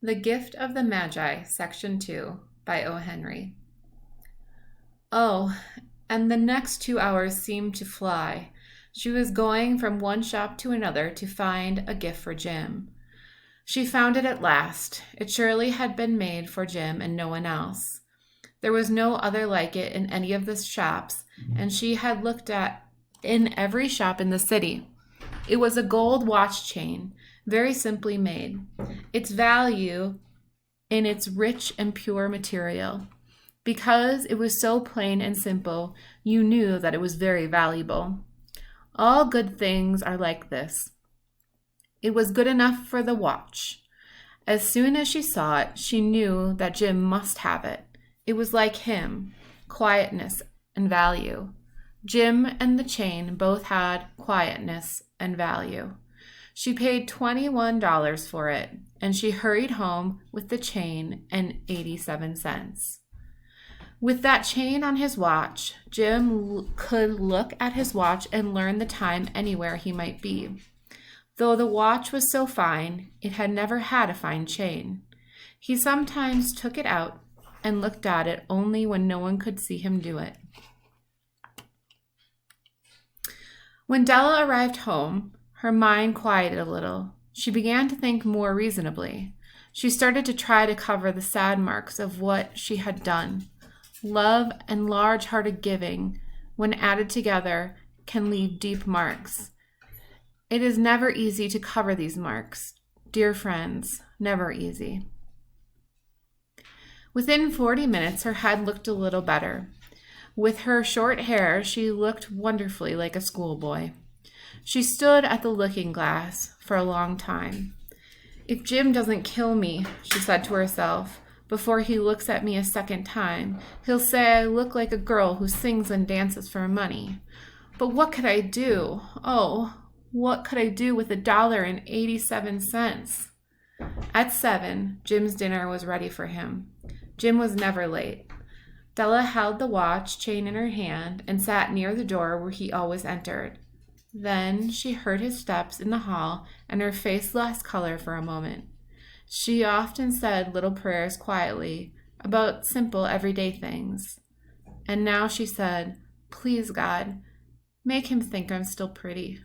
The Gift of the Magi, Section 2, by O. Henry. Oh, and the next 2 hours seemed to fly. She was going from one shop to another to find a gift for Jim. She found it at last. It surely had been made for Jim and no one else. There was no other like it in any of the shops, and she had looked at in every shop in the city. It was a gold watch chain, very simply made. Its value in its rich and pure material. Because it was so plain and simple, you knew that it was very valuable. All good things are like this. It was good enough for the watch. As soon as she saw it, she knew that Jim must have it. It was like him, quietness and value. Jim and the chain both had quietness and value. She paid $21 for it, and she hurried home with the chain and 87 cents. With that chain on his watch, Jim could look at his watch and learn the time anywhere he might be. Though the watch was so fine, it had never had a fine chain. He sometimes took it out and looked at it only when no one could see him do it. When Della arrived home, her mind quieted a little. She began to think more reasonably. She started to try to cover the sad marks of what she had done. Love and large-hearted giving, when added together, can leave deep marks. It is never easy to cover these marks. Dear friends, never easy. Within 40 minutes, her head looked a little better. With her short hair, she looked wonderfully like a schoolboy. She stood at the looking-glass for a long time. If Jim doesn't kill me, she said to herself, before he looks at me a second time, he'll say I look like a girl who sings and dances for money. But what could I do? Oh, what could I do with $1.87? At 7, Jim's dinner was ready for him. Jim was never late. Della held the watch chain in her hand and sat near the door where he always entered. Then she heard his steps in the hall, and her face lost color for a moment. She often said little prayers quietly about simple everyday things. And now she said, "Please, God, make him think I'm still pretty."